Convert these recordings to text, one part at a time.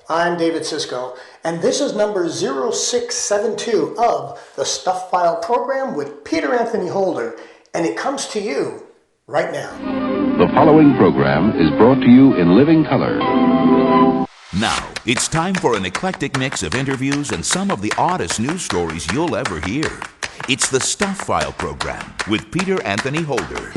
I'm David Sisko, and this is number 0672 of the Stuff File program with Peter Anthony Holder, and it comes to you right now. The following program is brought to you in living color. Now, it's time for an eclectic mix of interviews and some of the oddest news stories you'll ever hear. It's the Stuff File program with Peter Anthony Holder.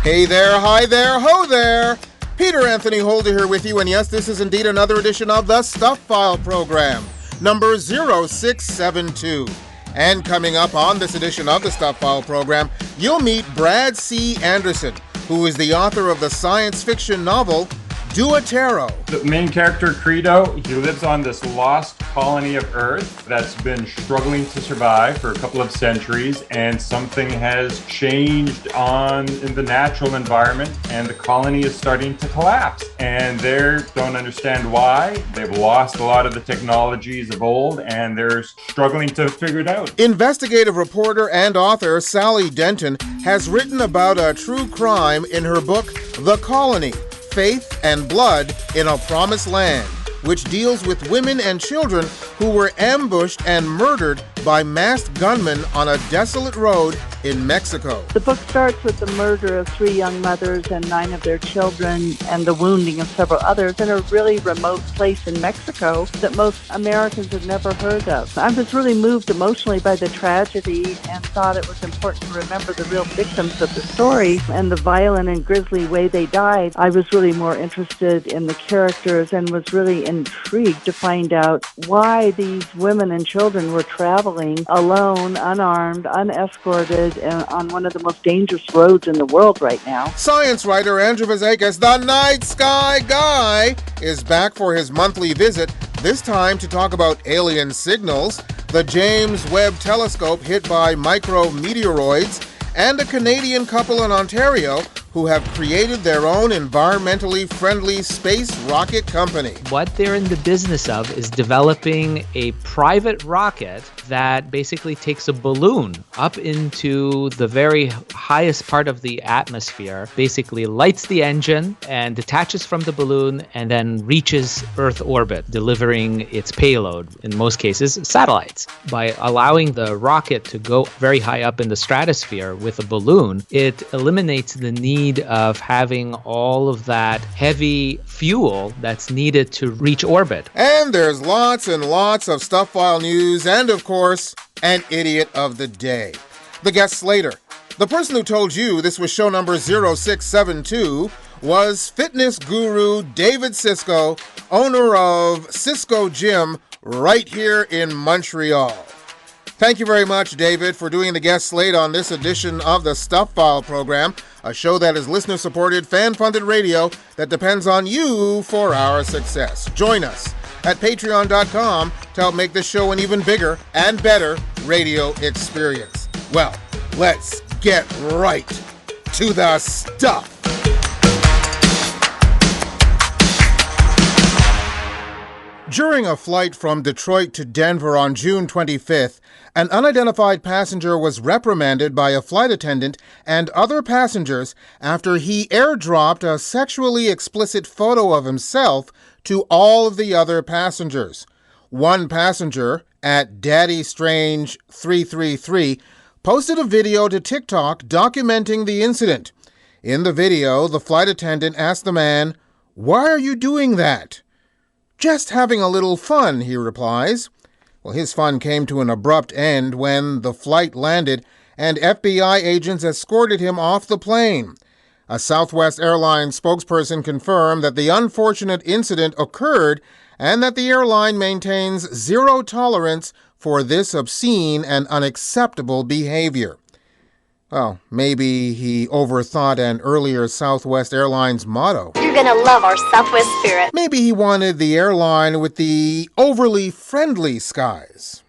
Hey there, hi there, ho there! Peter Anthony Holder here with you, and yes, this is indeed another edition of the Stuff File program, number 0672. And coming up on this edition of the Stuff File program, you'll meet Brad C. Anderson, who is the author of the science fiction novel Duatero. The main character, Credo, he lives on this lost colony of Earth that's been struggling to survive for a couple of centuries, and something has changed in the natural environment, and the colony is starting to collapse. And they don't understand why. They've lost a lot of the technologies of old, and they're struggling to figure it out. Investigative reporter and author Sally Denton has written about a true crime in her book, The Colony: Faith and Blood in a Promised Land, which deals with women and children who were ambushed and murdered by masked gunmen on a desolate road in Mexico. The book starts with the murder of 3 young mothers and 9 of their children and the wounding of several others in a really remote place in Mexico that most Americans have never heard of. I was really moved emotionally by the tragedy and thought it was important to remember the real victims of the story and the violent and grisly way they died. I was really more interested in the characters and was really intrigued to find out why these women and children were traveling alone, unarmed, unescorted, on one of the most dangerous roads in the world right now. Science writer Andrew Fazekas, the Night Sky Guy, is back for his monthly visit, this time to talk about alien signals, the James Webb Telescope hit by meteoroids, and a Canadian couple in Ontario who have created their own environmentally friendly space rocket company. What they're in the business of is developing a private rocket that basically takes a balloon up into the very highest part of the atmosphere, basically lights the engine and detaches from the balloon and then reaches Earth orbit, delivering its payload, in most cases, satellites. By allowing the rocket to go very high up in the stratosphere with a balloon, it eliminates the need of having all of that heavy fuel that's needed to reach orbit. And there's lots and lots of Stuff File news and, of course, an idiot of the day. The guest later. The person who told you this was show number 0672 was fitness guru David Sisko, owner of Sisko Gym right here in Montreal. Thank you very much, David, for doing the guest slate on this edition of the Stuff File program, a show that is listener-supported, fan-funded radio that depends on you for our success. Join us at patreon.com to help make this show an even bigger and better radio experience. Well, let's get right to the stuff. During a flight from Detroit to Denver on June 25th, an unidentified passenger was reprimanded by a flight attendant and other passengers after he airdropped a sexually explicit photo of himself to all of the other passengers. One passenger, at DaddyStrange333, posted a video to TikTok documenting the incident. In the video, the flight attendant asked the man, "Why are you doing that?" "Just having a little fun," he replies. Well, his fun came to an abrupt end when the flight landed and FBI agents escorted him off the plane. A Southwest Airlines spokesperson confirmed that the unfortunate incident occurred and that the airline maintains zero tolerance for this obscene and unacceptable behavior. Well, maybe he overthought an earlier Southwest Airlines motto. You're gonna love our Southwest spirit. Maybe he wanted the airline with the overly friendly skies.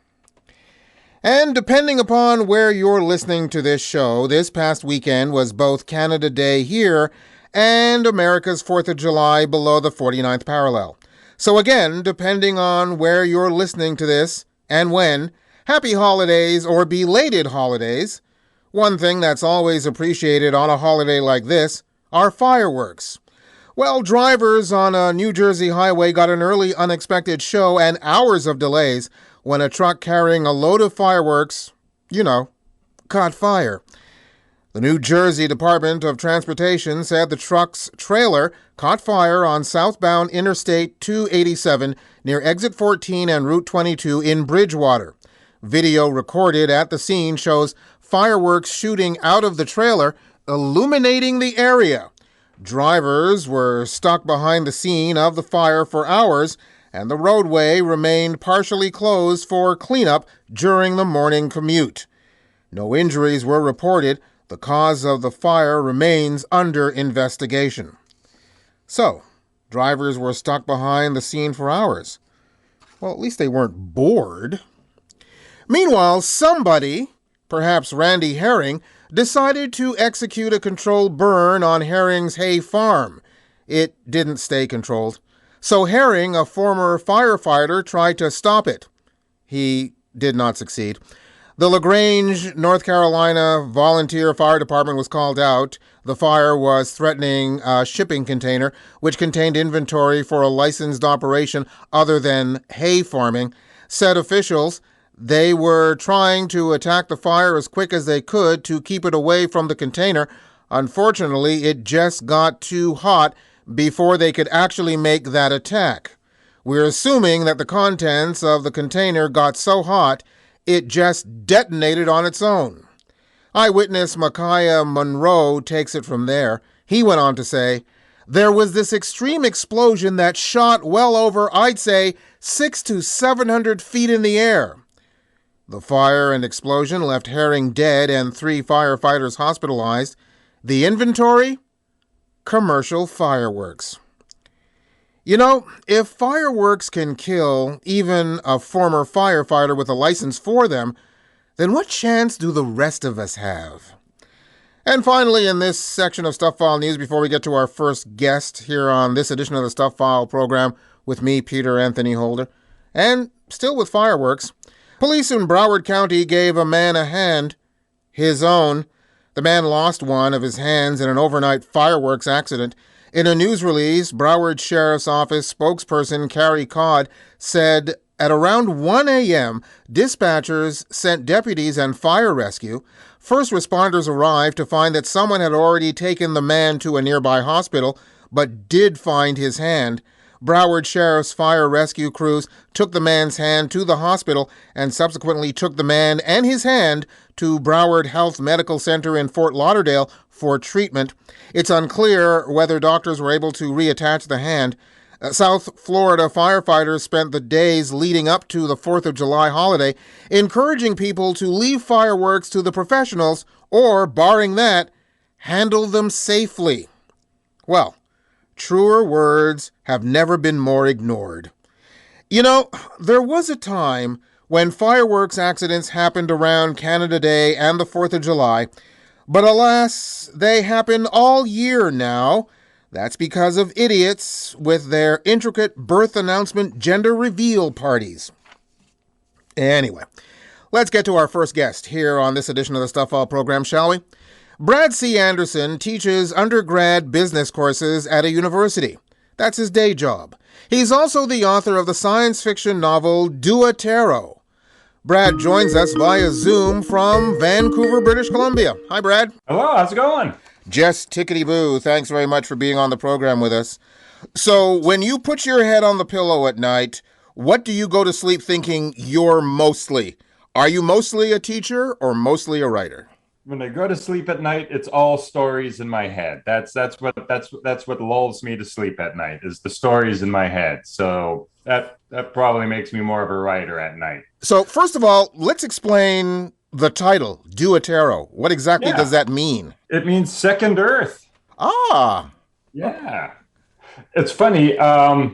And depending upon where you're listening to this show, this past weekend was both Canada Day here and America's 4th of July below the 49th parallel. So again, depending on where you're listening to this and when, happy holidays or belated holidays. One thing that's always appreciated on a holiday like this, are fireworks. Well, drivers on a New Jersey highway got an early unexpected show and hours of delays when a truck carrying a load of fireworks, caught fire. The New Jersey Department of Transportation said the truck's trailer caught fire on southbound Interstate 287 near Exit 14 and Route 22 in Bridgewater. Video recorded at the scene shows fireworks shooting out of the trailer, illuminating the area. Drivers were stuck behind the scene of the fire for hours, and the roadway remained partially closed for cleanup during the morning commute. No injuries were reported. The cause of the fire remains under investigation. So, drivers were stuck behind the scene for hours. Well, at least they weren't bored. Meanwhile, somebody, perhaps Randy Herring, decided to execute a controlled burn on Herring's hay farm. It didn't stay controlled. So Herring, a former firefighter, tried to stop it. He did not succeed. The LaGrange, North Carolina volunteer fire department was called out. The fire was threatening a shipping container, which contained inventory for a licensed operation other than hay farming. Said officials, they were trying to attack the fire as quick as they could to keep it away from the container. Unfortunately, it just got too hot before they could actually make that attack. We're assuming that the contents of the container got so hot, it just detonated on its own. Eyewitness Micaiah Monroe takes it from there. He went on to say, there was this extreme explosion that shot well over, I'd say, 600 to 700 feet in the air. The fire and explosion left Herring dead and 3 firefighters hospitalized. The inventory? Commercial fireworks. If fireworks can kill even a former firefighter with a license for them, then what chance do the rest of us have? And finally, in this section of Stuff File News, before we get to our first guest here on this edition of the Stuff File program with me, Peter Anthony Holder, and still with fireworks, police in Broward County gave a man a hand, his own. The man lost one of his hands in an overnight fireworks accident. In a news release, Broward Sheriff's Office spokesperson Carrie Codd said at around 1 a.m., dispatchers sent deputies and fire rescue. First responders arrived to find that someone had already taken the man to a nearby hospital, but did find his hand. Broward Sheriff's fire rescue crews took the man's hand to the hospital and subsequently took the man and his hand to Broward Health Medical Center in Fort Lauderdale for treatment. It's unclear whether doctors were able to reattach the hand. South Florida firefighters spent the days leading up to the 4th of July holiday encouraging people to leave fireworks to the professionals or, barring that, handle them safely. Well, truer words have never been more ignored. There was a time when fireworks accidents happened around Canada Day and the 4th of July, but alas, they happen all year now. That's because of idiots with their intricate birth announcement gender reveal parties. Anyway, let's get to our first guest here on this edition of the Stuff All program, shall we? Brad C. Anderson teaches undergrad business courses at a university. That's his day job. He's also the author of the science fiction novel Duatero. Brad joins us via Zoom from Vancouver, British Columbia. Hi, Brad. Hello, how's it going? Just tickety-boo. Thanks very much for being on the program with us. So, when you put your head on the pillow at night, what do you go to sleep thinking you're mostly? Are you mostly a teacher or mostly a writer? When I go to sleep at night, it's all stories in my head. That's what lulls me to sleep at night, is the stories in my head. So that probably makes me more of a writer at night. So first of all, let's explain the title, Duatero. What exactly does that mean? It means second Earth. Ah. Yeah. It's funny.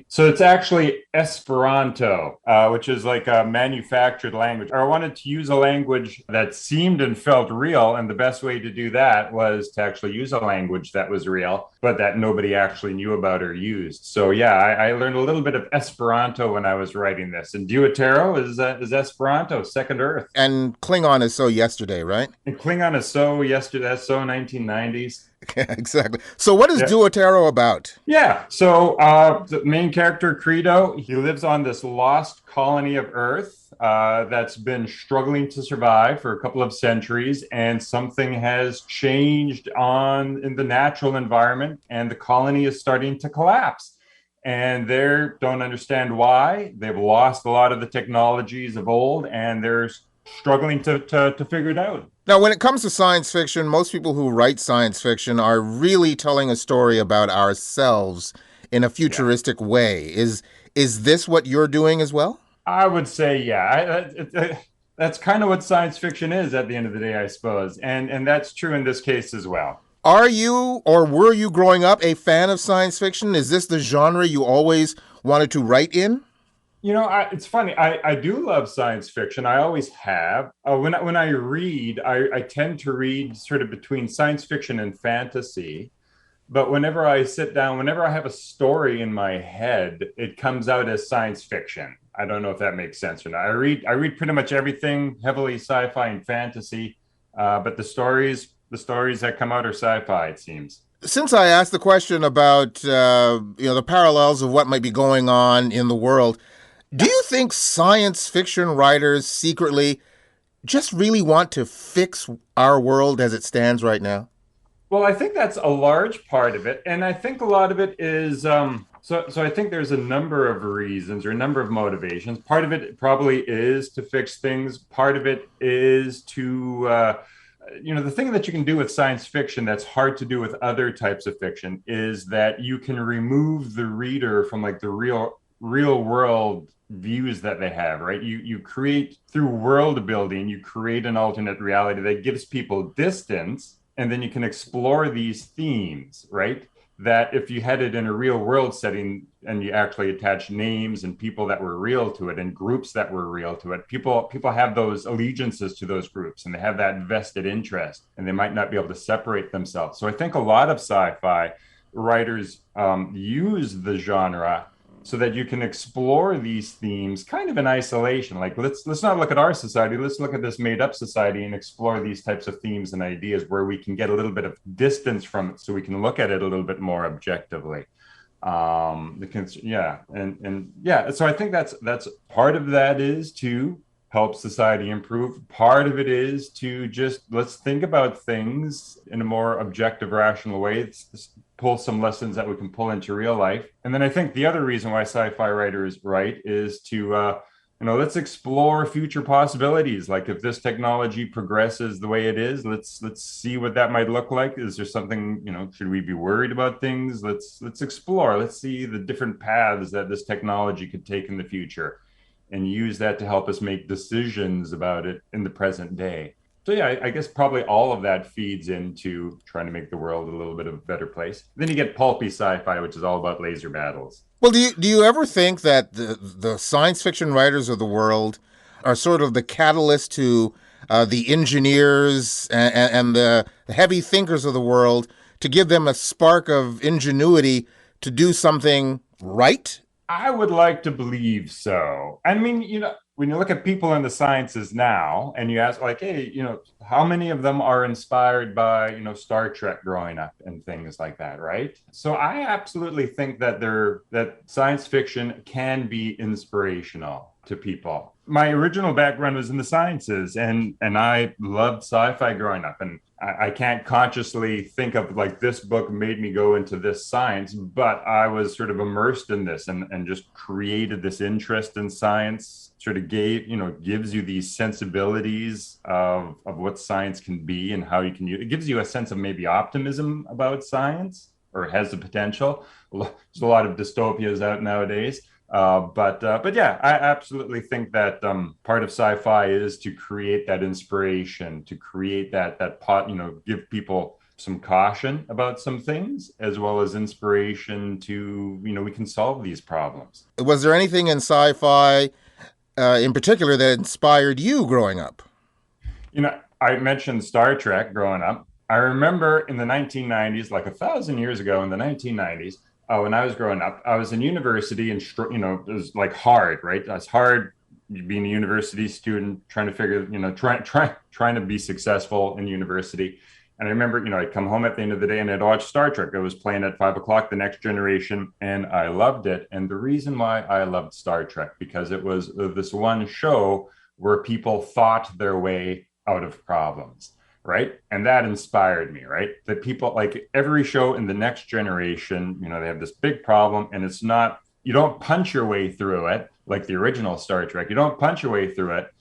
So it's actually Esperanto, which is like a manufactured language. I wanted to use a language that seemed and felt real. And the best way to do that was to actually use a language that was real, but that nobody actually knew about or used. So yeah, I learned a little bit of Esperanto when I was writing this. And Duatero is Esperanto, second Earth. And Klingon is so yesterday, right? And Klingon is so yesterday, that's so 1990s. Yeah, exactly. So what is Yeah. Duatero about? Yeah. So the main character, Credo, he lives on this lost colony of Earth that's been struggling to survive for a couple of centuries, and something has changed on in the natural environment, and the colony is starting to collapse. And they don't understand why. They've lost a lot of the technologies of old, and they're struggling to figure it out. Now, when it comes to science fiction, most people who write science fiction are really telling a story about ourselves in a Yeah. futuristic way. Is this what you're doing as well? I would say, yeah. That's kind of what science fiction is at the end of the day, I suppose, and that's true in this case as well. Are you or were you growing up a fan of science fiction? Is this the genre you always wanted to write in? It's funny. I do love science fiction. I always have. When I read, I tend to read sort of between science fiction and fantasy. But whenever I sit down, whenever I have a story in my head, it comes out as science fiction. I don't know if that makes sense or not. I read pretty much everything heavily sci-fi and fantasy, but the stories that come out are sci-fi, it seems. Since I asked the question about the parallels of what might be going on in the world, do you think science fiction writers secretly just really want to fix our world as it stands right now? Well, I think that's a large part of it, and I think a lot of it is so I think there's a number of reasons or a number of motivations. Part of it probably is to fix things. Part of it is to the thing that you can do with science fiction that's hard to do with other types of fiction is that you can remove the reader from like the real world views that they have, right? You create through world building, you create an alternate reality that gives people distance, and then you can explore these themes, right? That if you had it in a real world setting and you actually attach names and people that were real to it and groups that were real to it, people have those allegiances to those groups and they have that vested interest and they might not be able to separate themselves. So I think a lot of sci-fi writers use the genre so that you can explore these themes kind of in isolation. Like let's not look at our society, let's look at this made up society and explore these types of themes and ideas where we can get a little bit of distance from it so we can look at it a little bit more objectively. So I think that's part of that is to help society improve. Part of it is to just let's think about things in a more objective, rational way. It's pull some lessons that we can pull into real life. And then I think the other reason why sci-fi writers write is to let's explore future possibilities. Like if this technology progresses the way it is, let's see what that might look like. Is there something, should we be worried about things? Let's explore. Let's see the different paths that this technology could take in the future and use that to help us make decisions about it in the present day. So yeah, I guess probably all of that feeds into trying to make the world a little bit of a better place. Then you get pulpy sci-fi, which is all about laser battles. Well, do you ever think that the science fiction writers of the world are sort of the catalyst to the engineers and the heavy thinkers of the world to give them a spark of ingenuity to do something right? I would like to believe so. I mean, when you look at people in the sciences now and you ask like, hey, how many of them are inspired by, Star Trek growing up and things like that, right? So I absolutely think that science fiction can be inspirational to people. My original background was in the sciences and I loved sci-fi growing up, and I can't consciously think of like this book made me go into this science, but I was sort of immersed in this and just created this interest in science, sort of gives you these sensibilities of what science can be and how you can use it. Gives you a sense of maybe optimism about science, or has the potential. There's a lot of dystopias out nowadays. But yeah, I absolutely think that part of sci-fi is to create that inspiration, to create that pot, give people some caution about some things, as well as inspiration to, we can solve these problems. Was there anything in sci-fi in particular that inspired you growing up? I mentioned Star Trek growing up. I remember in the 1990s, like 1,000 years ago in the 1990s, when I was growing up, I was in university and, it was like hard, right? It's hard being a university student, trying to figure, trying to be successful in university. And I remember, I'd come home at the end of the day and I'd watch Star Trek. It was playing at 5 o'clock, The Next Generation, and I loved it. And the reason why I loved Star Trek, because it was this one show where people thought their way out of problems, right? And that inspired me, right? That people, like every show in The Next Generation, they have this big problem, and it's not, you don't punch your way through it like the original Star Trek. You don't punch your way through it,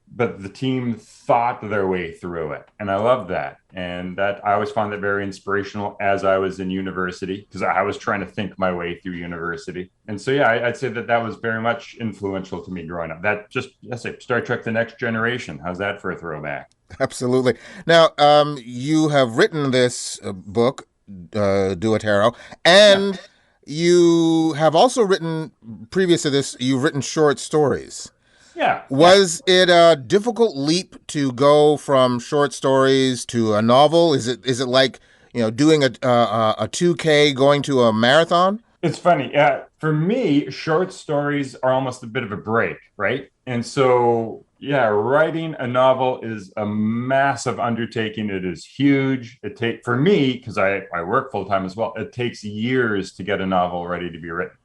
but the team thought their way through it. And I love that. And that I always found that very inspirational as I was in university, because I was trying to think my way through university. And so, yeah, I'd say that was very much influential to me growing up. That just, let's say, Star Trek The Next Generation. How's that for a throwback? Absolutely. Now, you have written this book, Duatero, and you have also written, previous to this, you've written short stories. Yeah. Was it a difficult leap to go from short stories to a novel? Is it like, doing a 2K, going to a marathon? It's funny. For me, short stories are almost a bit of a break, right? And so, writing a novel is a massive undertaking. It is huge. For me, because I work full time as well, it takes years to get a novel ready to be written.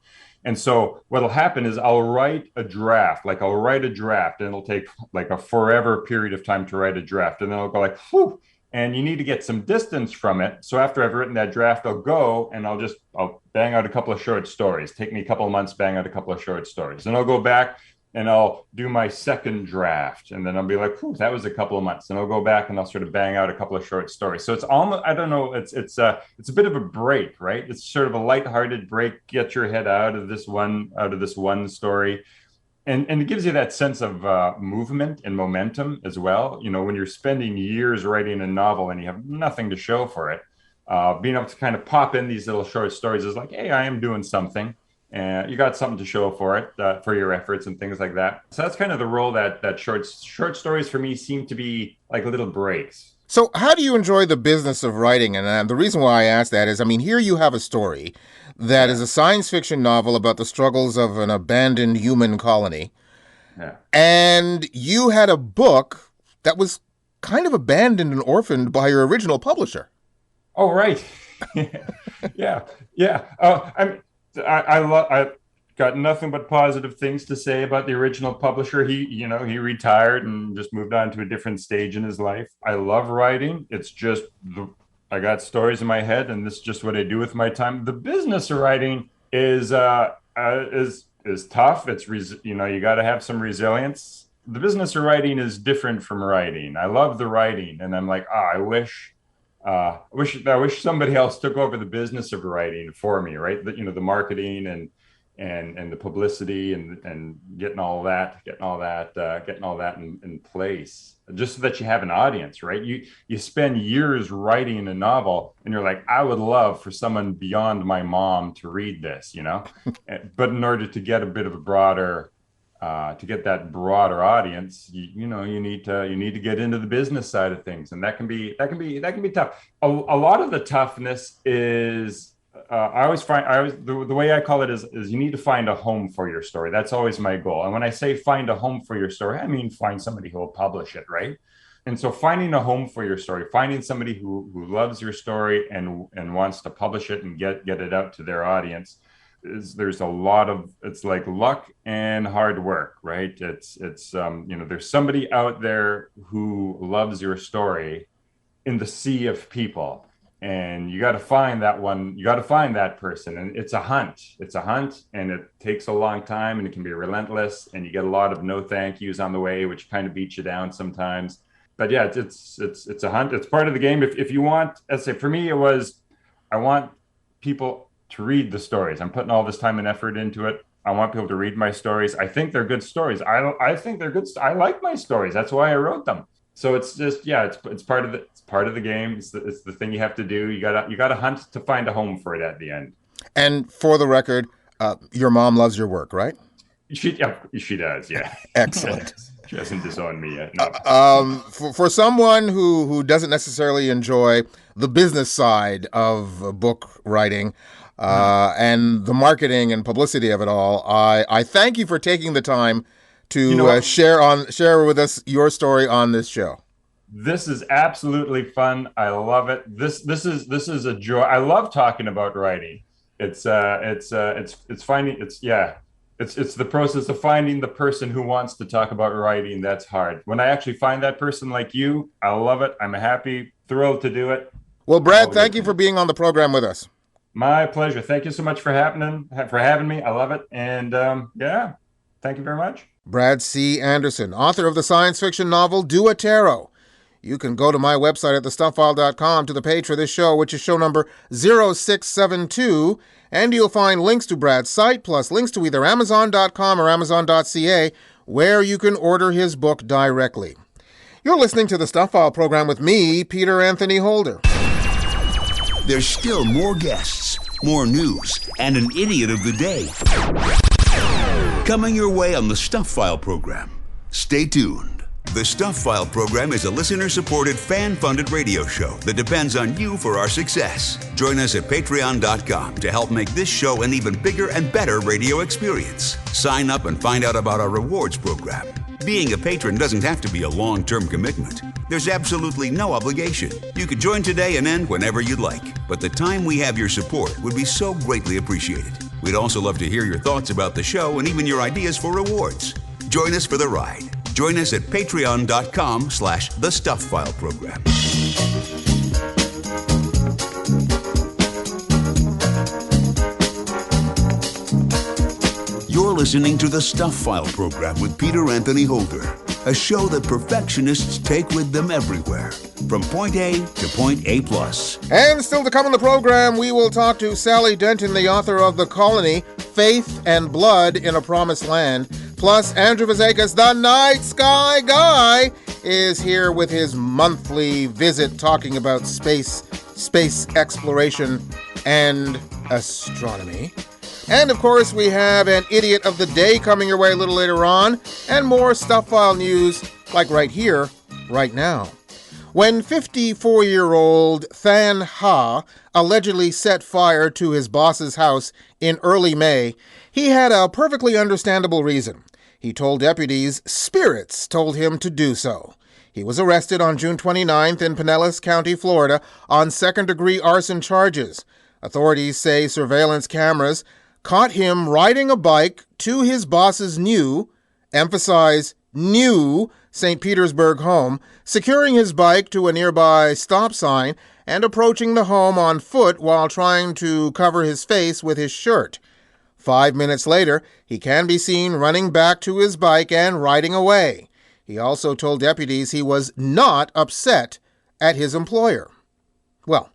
And so what'll happen is I'll write a draft, and it'll take like a forever period of time to write a draft. And then I'll go like, whew, and you need to get some distance from it. So after I've written that draft, I'll go and I'll bang out a couple of short stories. Take me a couple of months, bang out a couple of short stories. And I'll go back and I'll do my second draft. And then I'll be like, that was a couple of months. And I'll go back and I'll sort of bang out a couple of short stories. So it's almost, I don't know, it's a bit of a break, right? It's sort of a lighthearted break, get your head out of this one story. And it gives you that sense of movement and momentum as well. When you're spending years writing a novel and you have nothing to show for it, being able to kind of pop in these little short stories is like, hey, I am doing something. And you got something to show for it, for your efforts and things like that. So that's kind of the role that short stories for me seem to be like little breaks. So how do you enjoy the business of writing? And the reason why I ask that is, here you have a story that is a science fiction novel about the struggles of an abandoned human colony. Yeah. And you had a book that was kind of abandoned and orphaned by your original publisher. Oh, right. Yeah. I got nothing but positive things to say about the original publisher. He retired and just moved on to a different stage in his life. I love writing. It's just I got stories in my head, and this is just what I do with my time. The business of writing is tough. It's you got to have some resilience. The business of writing is different from writing. I love the writing, and I'm like, I wish somebody else took over the business of writing for me, right? The marketing and the publicity and getting all that in place, just so that you have an audience, right? You spend years writing a novel, and you're like, I would love for someone beyond my mom to read this, But in order to get a bit of a broader to get that broader audience, you need to get into the business side of things, and that can be tough. A lot of the toughness is the way I call it is you need to find a home for your story. That's always my goal. And when I say find a home for your story, I mean find somebody who will publish it, right? And so finding a home for your story, finding somebody who loves your story and wants to publish it and get it out to their audience. There's a lot of, it's like luck and hard work, right? It's there's somebody out there who loves your story in the sea of people, and you got to find that one. You got to find that person, and it's a hunt, and it takes a long time, and it can be relentless, and you get a lot of no thank yous on the way, which kind of beats you down sometimes. But yeah, it's a hunt. It's part of the game. If you want, let's say for me, I want people to read the stories. I'm putting all this time and effort into it. I want people to read my stories. I think they're good stories. I think they're good. I like my stories. That's why I wrote them. So it's just, it's part of the game. It's the thing you have to do. You gotta hunt to find a home for it at the end. And for the record, your mom loves your work, right? She does. Yeah. Excellent. She hasn't disowned me yet. No. For someone who doesn't necessarily enjoy the business side of book writing, and the marketing and publicity of it all, I thank you for taking the time to share with us your story on this show. This is absolutely fun. I love it. This is a joy. I love talking about writing. It's finding it's the process of finding the person who wants to talk about writing. That's hard. When I actually find that person like you, I love it. I'm happy, thrilled to do it. Well, Brad, thank you for being on the program with us. My pleasure. Thank you so much for having me. I love it. And thank you very much. Brad C. Anderson, author of the science fiction novel Duatero. You can go to my website at thestuffile.com to the page for this show, which is show number 0672, and you'll find links to Brad's site, plus links to either Amazon.com or Amazon.ca, where you can order his book directly. You're listening to the Stuff File program with me, Peter Anthony Holder. There's still more guests, more news, and an idiot of the day coming your way on the Stuff File program. Stay tuned. The Stuff File program is a listener-supported, fan-funded radio show that depends on you for our success. Join us at patreon.com to help make this show an even bigger and better radio experience. Sign up and find out about our rewards program. Being a patron doesn't have to be a long-term commitment. There's absolutely no obligation. You could join today and end whenever you'd like, but the time we have your support would be so greatly appreciated. We'd also love to hear your thoughts about the show and even your ideas for rewards. Join us for the ride. Join us at patreon.com/thestufffileprogram. program. You're listening to the Stuff File program with Peter Anthony Holder, a show that perfectionists take with them everywhere, from point A to point A+. And still to come on the program, we will talk to Sally Denton, the author of The Colony, Faith and Blood in a Promised Land. Plus, Andrew Fazekas, the Night Sky Guy, is here with his monthly visit talking about space exploration, and astronomy. And, of course, we have an Idiot of the Day coming your way a little later on, and more Stuff File news, like right here, right now. When 54-year-old Than Ha allegedly set fire to his boss's house in early May, he had a perfectly understandable reason. He told deputies spirits told him to do so. He was arrested on June 29th in Pinellas County, Florida, on second-degree arson charges. Authorities say surveillance cameras caught him riding a bike to his boss's new, emphasize new, St. Petersburg home, securing his bike to a nearby stop sign, and approaching the home on foot while trying to cover his face with his shirt. 5 minutes later, he can be seen running back to his bike and riding away. He also told deputies he was not upset at his employer. Well,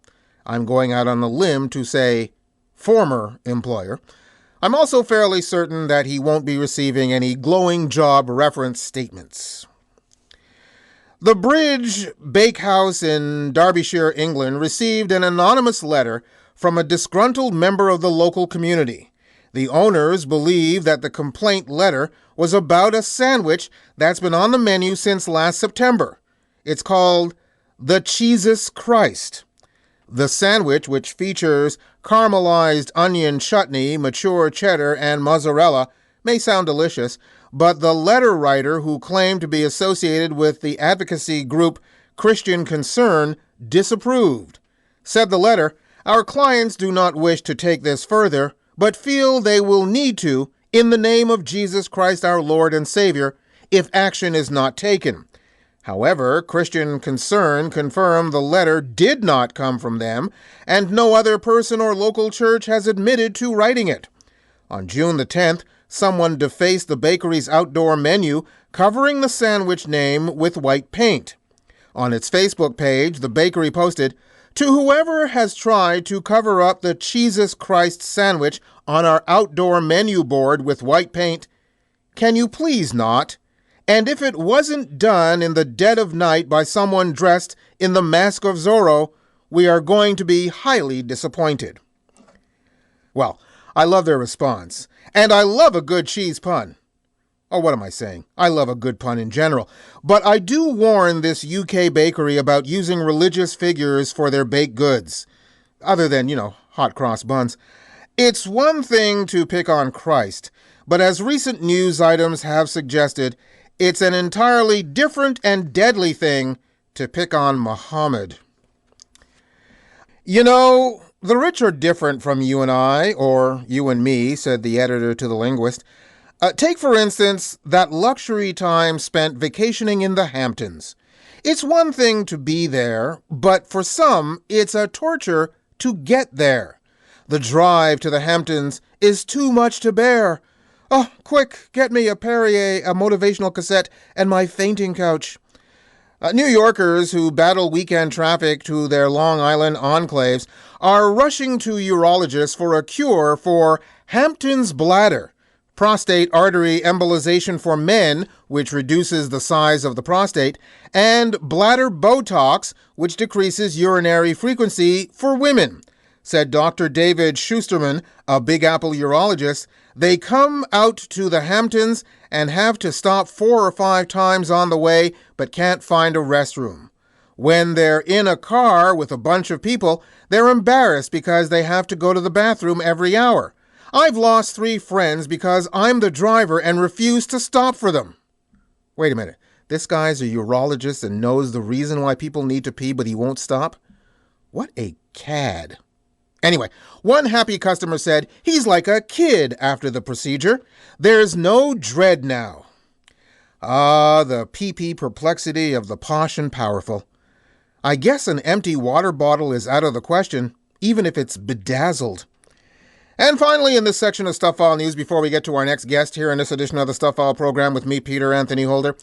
I'm going out on a limb to say former employer. I'm also fairly certain that he won't be receiving any glowing job reference statements. The Bridge Bakehouse in Derbyshire, England, received an anonymous letter from a disgruntled member of the local community. The owners believe that the complaint letter was about a sandwich that's been on the menu since last September. It's called the Jesus Christ. The sandwich, which features caramelized onion chutney, mature cheddar, and mozzarella, may sound delicious, but the letter writer, who claimed to be associated with the advocacy group Christian Concern, disapproved. Said the letter, "Our clients do not wish to take this further, but feel they will need to in the name of Jesus Christ our Lord and Savior if action is not taken." However, Christian Concern confirmed the letter did not come from them, and no other person or local church has admitted to writing it. On June the 10th, someone defaced the bakery's outdoor menu, covering the sandwich name with white paint. On its Facebook page, the bakery posted, "To whoever has tried to cover up the Jesus Christ sandwich on our outdoor menu board with white paint, can you please not? And if it wasn't done in the dead of night by someone dressed in the mask of Zorro, we are going to be highly disappointed." Well, I love their response. And I love a good cheese pun. Oh, what am I saying? I love a good pun in general. But I do warn this UK bakery about using religious figures for their baked goods. Other than, hot cross buns. It's one thing to pick on Christ, but as recent news items have suggested, it's an entirely different and deadly thing to pick on Muhammad. You know, the rich are different from you and I, or you and me, said the editor to the linguist. Take, for instance, that luxury time spent vacationing in the Hamptons. It's one thing to be there, but for some, it's a torture to get there. The drive to the Hamptons is too much to bear. Oh, quick, get me a Perrier, a motivational cassette, and my fainting couch. New Yorkers who battle weekend traffic to their Long Island enclaves are rushing to urologists for a cure for Hampton's bladder, prostate artery embolization for men, which reduces the size of the prostate, and bladder Botox, which decreases urinary frequency for women. Said Dr. David Schusterman, a Big Apple urologist. They come out to the Hamptons and have to stop 4 or 5 times on the way, but can't find a restroom. When they're in a car with a bunch of people, they're embarrassed because they have to go to the bathroom every hour. I've lost 3 friends because I'm the driver and refuse to stop for them. Wait a minute. This guy's a urologist and knows the reason why people need to pee, but he won't stop? What a cad. Anyway, one happy customer said he's like a kid after the procedure. There's no dread now. Ah, the pee-pee perplexity of the posh and powerful. I guess an empty water bottle is out of the question, even if it's bedazzled. And finally, in this section of Stuff File News, before we get to our next guest here in this edition of the Stuff File program with me, Peter Anthony Holder,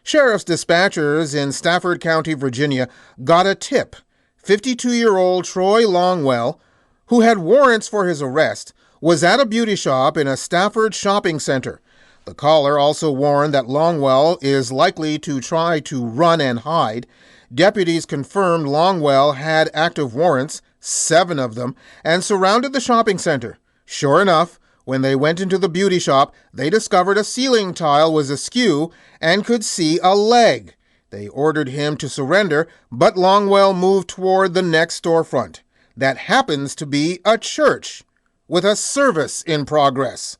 sheriff's dispatchers in Stafford County, Virginia, got a tip. 52-year-old Troy Longwell, who had warrants for his arrest, was at a beauty shop in a Stafford shopping center. The caller also warned that Longwell is likely to try to run and hide. Deputies confirmed Longwell had active warrants, 7 of them, and surrounded the shopping center. Sure enough, when they went into the beauty shop, they discovered a ceiling tile was askew and could see a leg. They ordered him to surrender, but Longwell moved toward the next storefront. That happens to be a church with a service in progress.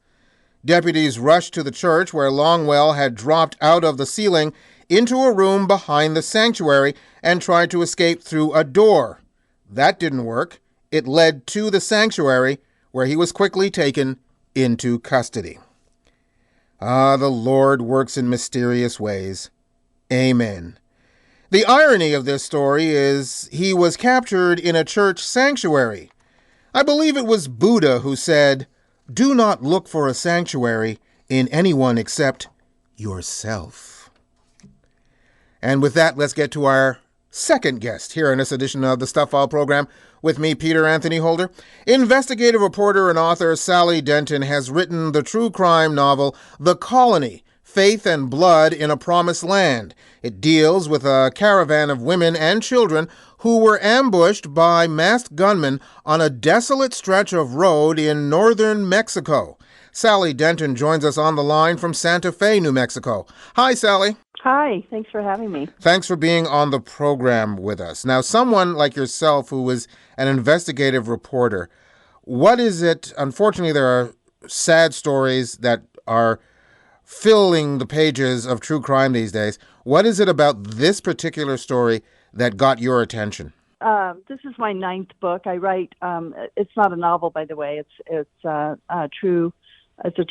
Deputies rushed to the church where Longwell had dropped out of the ceiling into a room behind the sanctuary and tried to escape through a door. That didn't work. It led to the sanctuary where he was quickly taken into custody. Ah, the Lord works in mysterious ways. Amen. The irony of this story is he was captured in a church sanctuary. I believe it was Buddha who said, "Do not look for a sanctuary in anyone except yourself." And with that, let's get to our second guest here in this edition of the Stuff File program with me, Peter Anthony Holder. Investigative reporter and author Sally Denton has written the true crime novel The Colony, Faith and Blood in a Promised Land. It deals with a caravan of women and children who were ambushed by masked gunmen on a desolate stretch of road in northern Mexico. Sally Denton joins us on the line from Santa Fe, New Mexico. Hi, Sally. Hi, thanks for having me. Thanks for being on the program with us. Now, someone like yourself who is an investigative reporter, what is it? Unfortunately, there are sad stories that are filling the pages of true crime these days. What is it about this particular story that got your attention? This is my 9th book. I write. It's not a novel, by the way. It's a true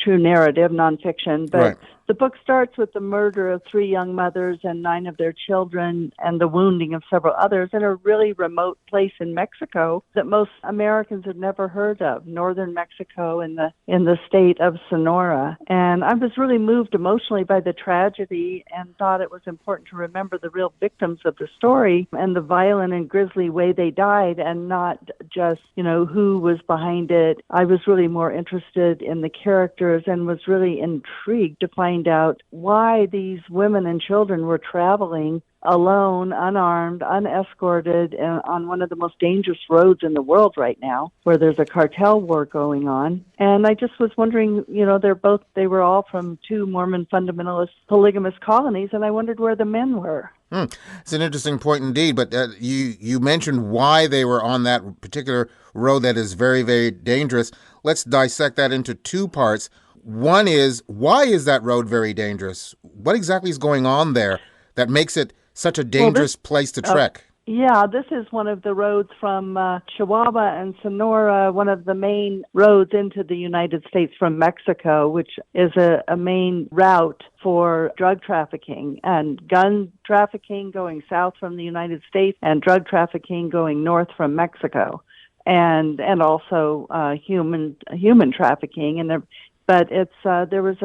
narrative, nonfiction. But right. The book starts with the murder of 3 young mothers and 9 of their children, and the wounding of several others in a really remote place in Mexico that most Americans have never heard of, northern Mexico in the state of Sonora. And I was really moved emotionally by the tragedy and thought it was important to remember the real victims of the story and the violent and grisly way they died, and not just, who was behind it. I was really more interested in the characters and was really intrigued to find out why these women and children were traveling alone, unarmed, unescorted, and on one of the most dangerous roads in the world right now, where there's a cartel war going on. And I just was wondering, they were all from 2 Mormon fundamentalist polygamous colonies, and I wondered where the men were. It's an interesting point indeed, but you mentioned why they were on that particular road that is very, very dangerous. Let's dissect that into 2 parts. One is, why is that road very dangerous? What exactly is going on there that makes it such a dangerous place to trek? Yeah, this is one of the roads from Chihuahua and Sonora, one of the main roads into the United States from Mexico, which is a main route for drug trafficking and gun trafficking going south from the United States and drug trafficking going north from Mexico, and also human trafficking. But it's there was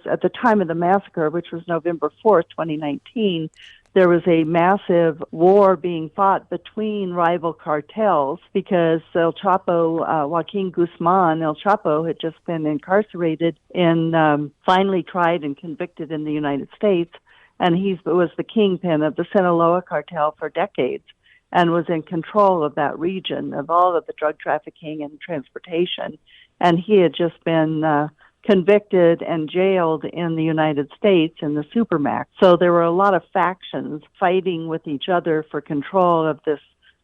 at the time of the massacre, which was November 4th, 2019. There was a massive war being fought between rival cartels because El Chapo, Joaquin Guzman, El Chapo, had just been incarcerated finally tried and convicted in the United States, and he was the kingpin of the Sinaloa cartel for decades and was in control of that region, of all of the drug trafficking and transportation. And he had just been convicted and jailed in the United States in the Supermax. So there were a lot of factions fighting with each other for control of this,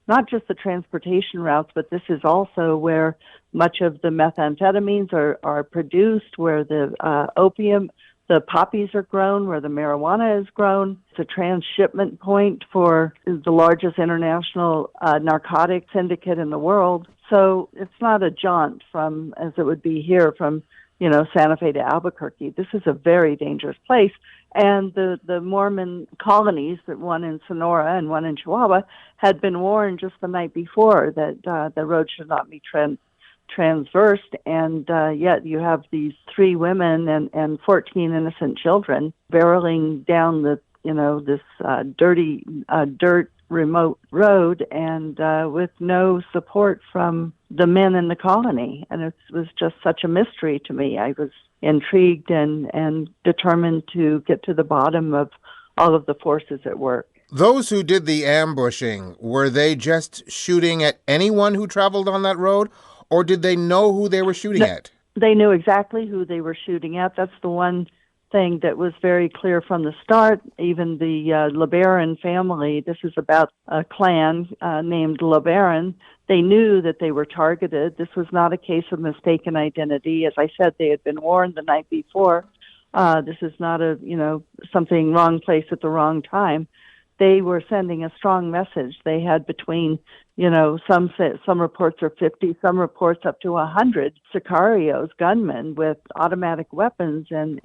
not just the transportation routes, but this is also where much of the methamphetamines are produced, where the opium, the poppies are grown, where the marijuana is grown. It's a transshipment point for the largest international narcotic syndicate in the world. So it's not a jaunt from, as it would be here, from Santa Fe to Albuquerque. This is a very dangerous place. And the Mormon colonies, that one in Sonora and one in Chihuahua, had been warned just the night before that the road should not be transversed. And yet you have these 3 women and 14 innocent children barreling down this dirty dirt remote road, and with no support from the men in the colony. And it was just such a mystery to me. I was intrigued and determined to get to the bottom of all of the forces at work. Those who did the ambushing, were they just shooting at anyone who traveled on that road, or did they know who they were shooting at? They knew exactly who they were shooting at. That's the one thing that was very clear from the start. Even the LeBaron family, this is about a clan named LeBaron, they knew that they were targeted. This was not a case of mistaken identity. As I said, they had been warned the night before. This is not something wrong place at the wrong time. They were sending a strong message. They had between, some reports are 50, some reports up to 100 sicarios, gunmen with automatic weapons and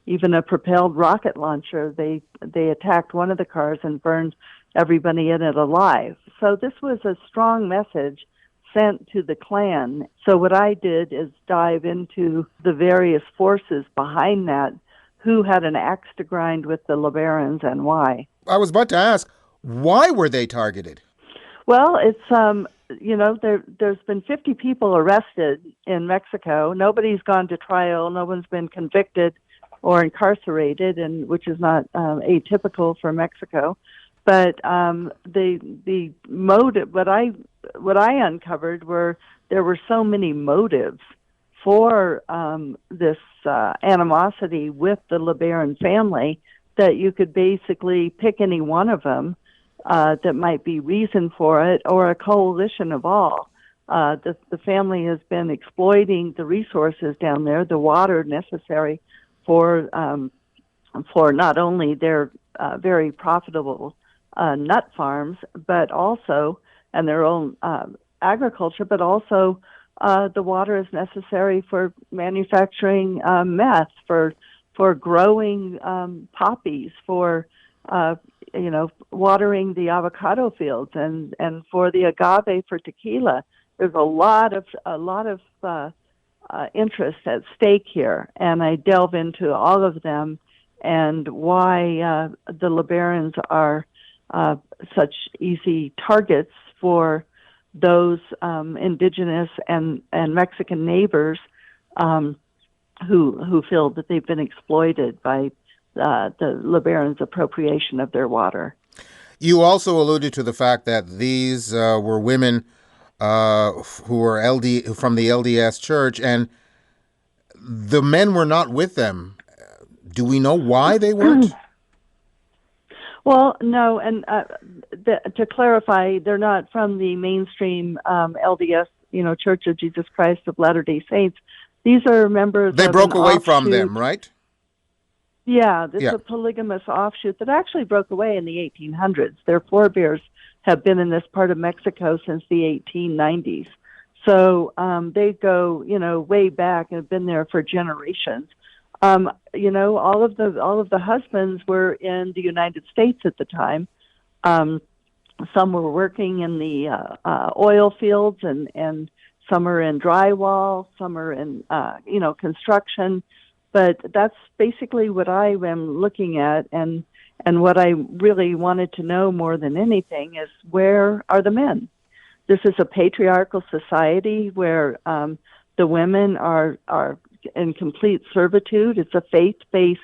even a propelled rocket launcher. They attacked one of the cars and burned everybody in it alive. So this was a strong message sent to the Klan. So what I did is dive into the various forces behind that, who had an axe to grind with the LeBarons and why. I was about to ask, why were they targeted? Well, it's, there's been 50 people arrested in Mexico. Nobody's gone to trial. No one's been convicted or incarcerated, and which is not atypical for Mexico. But the motive, what I uncovered there were so many motives for this animosity with the LeBaron family that you could basically pick any one of them that might be reason for it, or a coalition of all. The family has been exploiting the resources down there, the water necessary for not only their very profitable nut farms, but also, and their own agriculture, but also the water is necessary for manufacturing meth, for growing poppies, for watering the avocado fields, and for the agave for tequila. There's a lot of interest at stake here, and I delve into all of them and why the LeBarons are such easy targets for those indigenous and Mexican neighbors who feel that they've been exploited by the LeBarons' appropriation of their water. You also alluded to the fact that these were women who were from the LDS Church, and the men were not with them. Do we know why they weren't? Well, no, and to clarify, they're not from the mainstream LDS, Church of Jesus Christ of Latter-day Saints. These are members. They broke away from them, right? Yeah, it's Yeah. a polygamous offshoot that actually broke away in the 1800s. Their forebears have been in this part of Mexico since the 1890s. So they go, way back and have been there for generations. All of the husbands were in the United States at the time. Some were working in the oil fields, and some are in drywall, some are in construction. But that's basically what I am looking at, and what I really wanted to know more than anything is, where are the men? This is a patriarchal society where the women are in complete servitude. It's a faith-based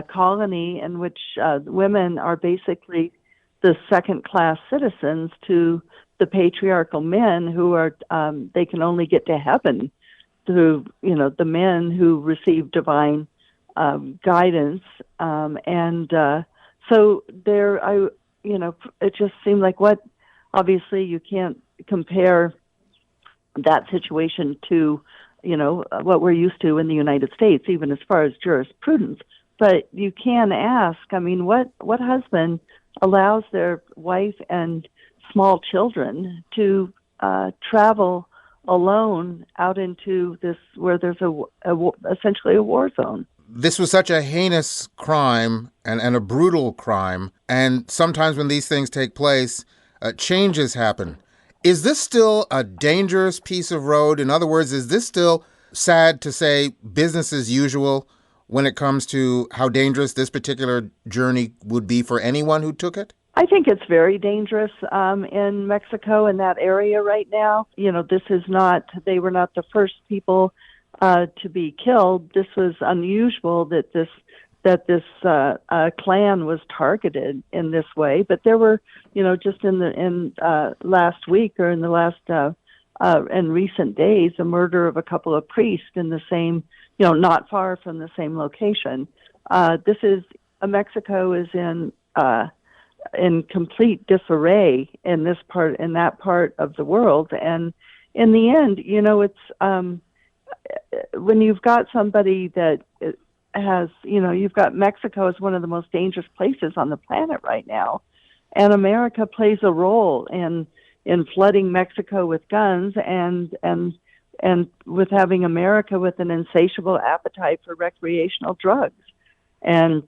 colony in which women are basically the second-class citizens to the patriarchal men who are they can only get to heaven through the men who receive divine guidance, so there it just seemed like, what, obviously you can't compare that situation to what we're used to in the United States, even as far as jurisprudence. But you can ask, what husband allows their wife and small children to travel alone out into this, where there's essentially a war zone? This was such a heinous crime and a brutal crime. And sometimes when these things take place, changes happen. Is this still a dangerous piece of road? In other words, is this still, sad to say, business as usual when it comes to how dangerous this particular journey would be for anyone who took it? I think it's very dangerous in Mexico, in that area right now. They were not the first people to be killed. This was unusual that this clan was targeted in this way. But there were, just in last week, or in the last in recent days, a murder of a couple of priests in the same, not far from the same location. Mexico is in complete disarray in that part of the world, and in the end, it's when you've got somebody that has, you've got Mexico as one of the most dangerous places on the planet right now, and America plays a role in flooding Mexico with guns, and with having America with an insatiable appetite for recreational drugs, and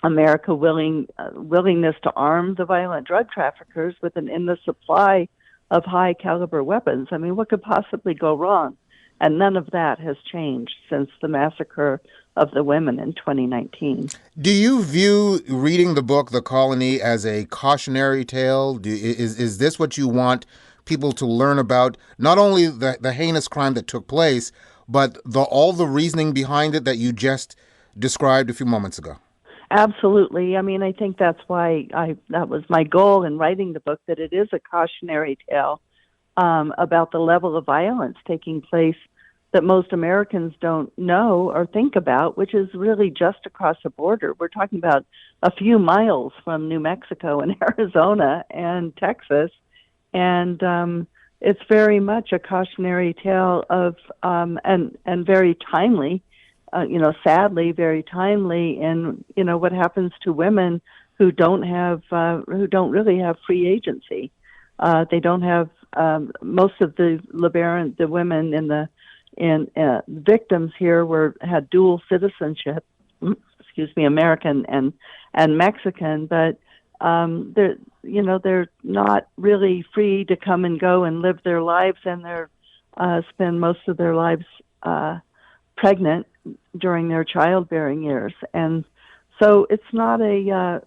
America willingness to arm the violent drug traffickers with an endless supply of high caliber weapons. What could possibly go wrong? And none of that has changed since the massacre of the women in 2019. Do you view reading the book, The Colony, as a cautionary tale? Is this what you want people to learn about? Not only the heinous crime that took place, but all the reasoning behind it that you just described a few moments ago? Absolutely. I think that's why that was my goal in writing the book, that it is a cautionary tale about the level of violence taking place that most Americans don't know or think about, which is really just across the border. We're talking about a few miles from New Mexico and Arizona and Texas, and it's very much a cautionary tale of and very timely. Sadly, very timely in what happens to women who don't really have free agency. They don't have most of the women in victims here had dual citizenship. American and Mexican, but they're not really free to come and go and live their lives, and they're spend most of their lives pregnant during their childbearing years, and so it's not a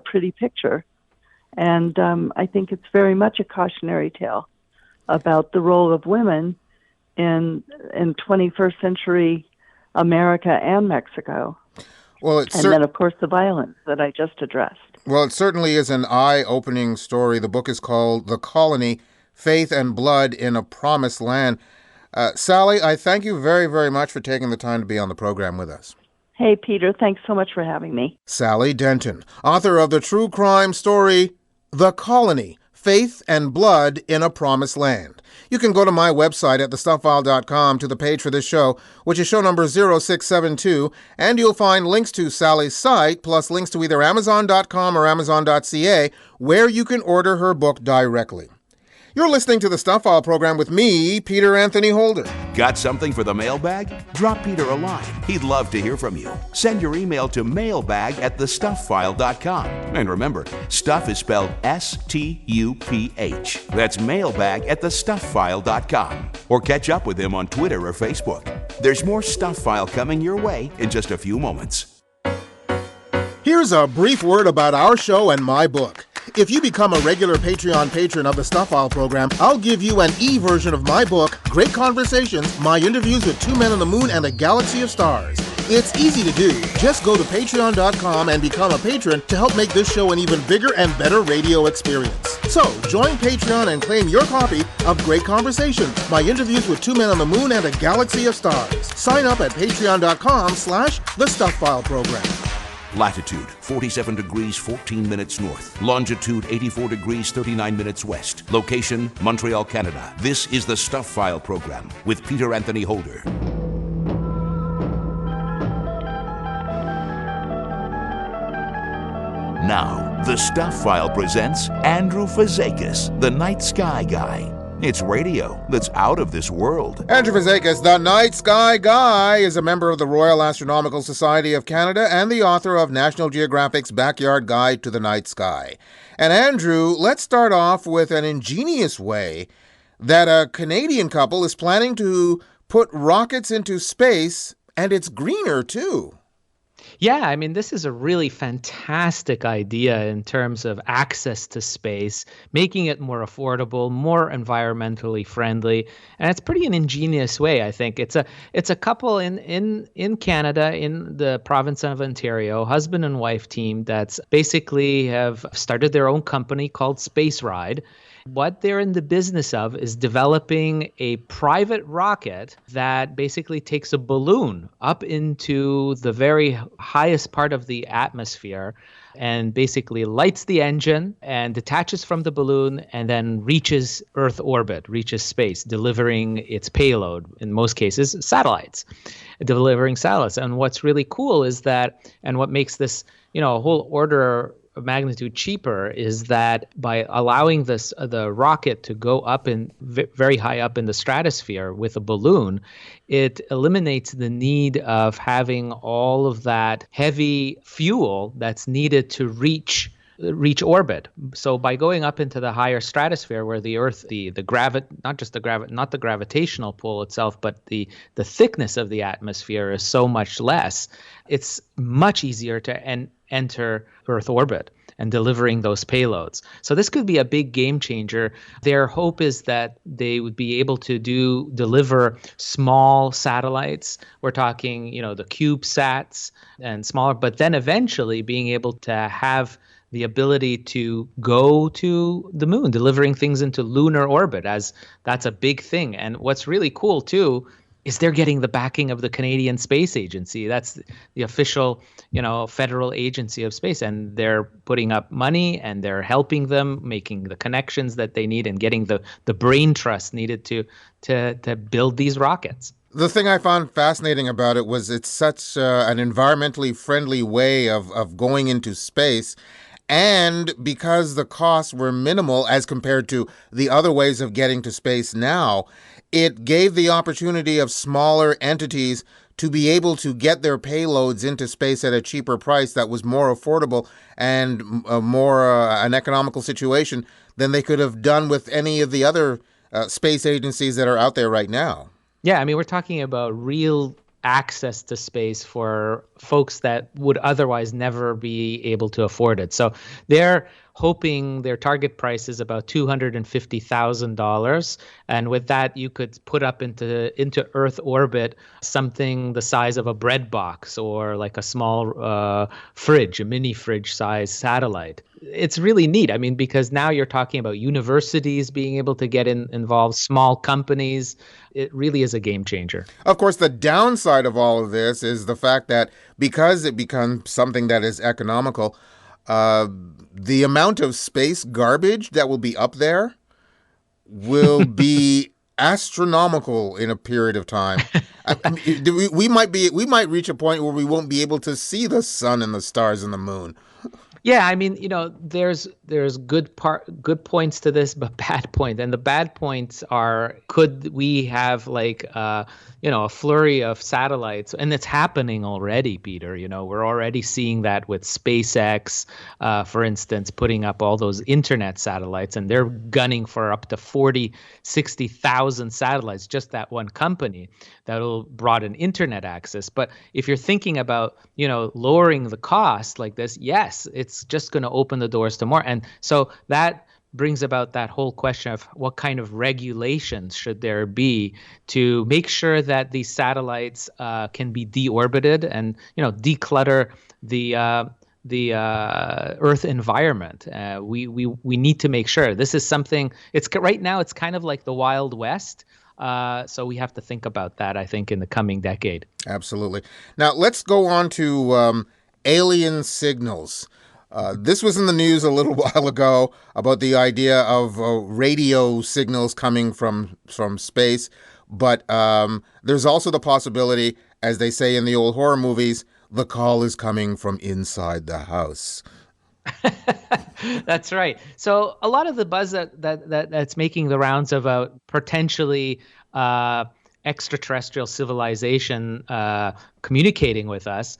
pretty picture, and I think it's very much a cautionary tale about the role of women in 21st century America and Mexico. Well, then of course the violence that I just addressed. Well, it certainly is an eye-opening story. The book is called The Colony: Faith and Blood in a Promised Land. Sally, I thank you very, very much for taking the time to be on the program with us. Hey, Peter, thanks so much for having me. Sally Denton, author of the true crime story, The Colony: Faith and Blood in a Promised Land. You can go to my website at thestufffile.com to the page for this show, which is show number 0672, and you'll find links to Sally's site, plus links to either Amazon.com or Amazon.ca, where you can order her book directly. You're listening to the Stuff File program with me, Peter Anthony Holder. Got something for the mailbag? Drop Peter a line. He'd love to hear from you. Send your email to mailbag@thestufffile.com. And remember, stuff is spelled S-T-U-P-H. That's mailbag@thestufffile.com. Or catch up with him on Twitter or Facebook. There's more Stuff File coming your way in just a few moments. Here's a brief word about our show and my book. If you become a regular Patreon patron of the Stuff File program, I'll give you an e-version of my book, Great Conversations, My Interviews with Two Men on the Moon and a Galaxy of Stars. It's easy to do. Just go to patreon.com and become a patron to help make this show an even bigger and better radio experience. So, join Patreon and claim your copy of Great Conversations, My Interviews with Two Men on the Moon and a Galaxy of Stars. Sign up at patreon.com/The Stuff File program. Latitude 47 degrees 14 minutes north. Longitude 84 degrees 39 minutes west. Location Montreal, Canada. This is the Stuff File program with Peter Anthony Holder. Now, the Stuff File presents Andrew Fazekas, the Night Sky Guy. It's radio that's out of this world. Andrew Fazekas, the Night Sky Guy, is a member of the Royal Astronomical Society of Canada and the author of National Geographic's Backyard Guide to the Night Sky. And Andrew, let's start off with an ingenious way that a Canadian couple is planning to put rockets into space, and it's greener too. Yeah, I mean, this is a really fantastic idea in terms of access to space, making it more affordable, more environmentally friendly, and it's pretty an ingenious way, I think. It's a couple in Canada, in the province of Ontario, husband and wife team that's basically have started their own company called Space Ride. What they're in the business of is developing a private rocket that basically takes a balloon up into the very highest part of the atmosphere and basically lights the engine and detaches from the balloon and then reaches Earth orbit, reaches space, delivering its payload, in most cases, delivering satellites. And what's really cool is that, and what makes this, a whole order of magnitude cheaper, is that by allowing the rocket to go up in very high up in the stratosphere with a balloon, it eliminates the need of having all of that heavy fuel that's needed to reach orbit. So by going up into the higher stratosphere where the Earth, not the gravitational pull itself, but the thickness of the atmosphere is so much less, it's much easier to enter Earth orbit and delivering those payloads. So this could be a big game changer. Their hope is that they would be able to deliver small satellites. We're talking, the CubeSats and smaller, but then eventually being able to have the ability to go to the moon, delivering things into lunar orbit, as that's a big thing. And what's really cool too is they're getting the backing of the Canadian Space Agency. That's the official, federal agency of space. And they're putting up money and they're helping them, making the connections that they need and getting the brain trust needed to build these rockets. The thing I found fascinating about it was it's such an environmentally friendly way of going into space. And because the costs were minimal as compared to the other ways of getting to space now, it gave the opportunity of smaller entities to be able to get their payloads into space at a cheaper price that was more affordable and more an economical situation than they could have done with any of the other space agencies that are out there right now. Yeah, I mean, we're talking about real access to space for folks that would otherwise never be able to afford it. So they're hoping their target price is about $250,000. And with that, you could put up into Earth orbit something the size of a bread box or like a small fridge, a mini fridge size satellite. It's really neat. I mean, because now you're talking about universities being able to get involved, small companies. It really is a game changer. Of course, the downside of all of this is the fact that because it becomes something that is economical, the amount of space garbage that will be up there will be astronomical in a period of time. I mean, we might reach a point where we won't be able to see the sun and the stars and the moon. Yeah, I mean, there's good points to this, but bad point. And the bad points are, could we have a flurry of satellites? And it's happening already, Peter. We're already seeing that with SpaceX, for instance, putting up all those internet satellites, and they're gunning for up to 60,000 satellites, just that one company that'll broaden internet access. But if you're thinking about, lowering the cost like this, yes, it's just going to open the doors to more. And so that brings about that whole question of what kind of regulations should there be to make sure that these satellites can be deorbited and, declutter the Earth environment. We need to make sure this is something. Right now it's kind of like the Wild West. So we have to think about that, I think, in the coming decade. Absolutely. Now let's go on to alien signals. This was in the news a little while ago about the idea of radio signals coming from space. But there's also the possibility, as they say in the old horror movies, the call is coming from inside the house. That's right. So a lot of the buzz that's making the rounds about potentially extraterrestrial civilization communicating with us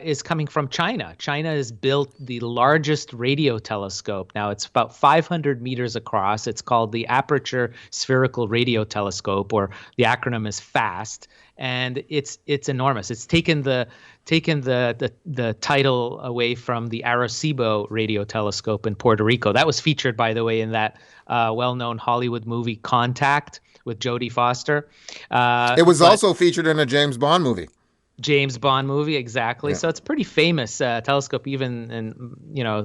is coming from China. China has built the largest radio telescope. Now it's about 500 meters across. It's called the Aperture Spherical Radio Telescope, or the acronym is FAST. And it's enormous. It's taken the title away from the Arecibo radio telescope in Puerto Rico. That was featured, by the way, in that well-known Hollywood movie Contact with Jodie Foster. It was also featured in a James Bond movie. James Bond movie, exactly. Yeah. So it's a pretty famous telescope, even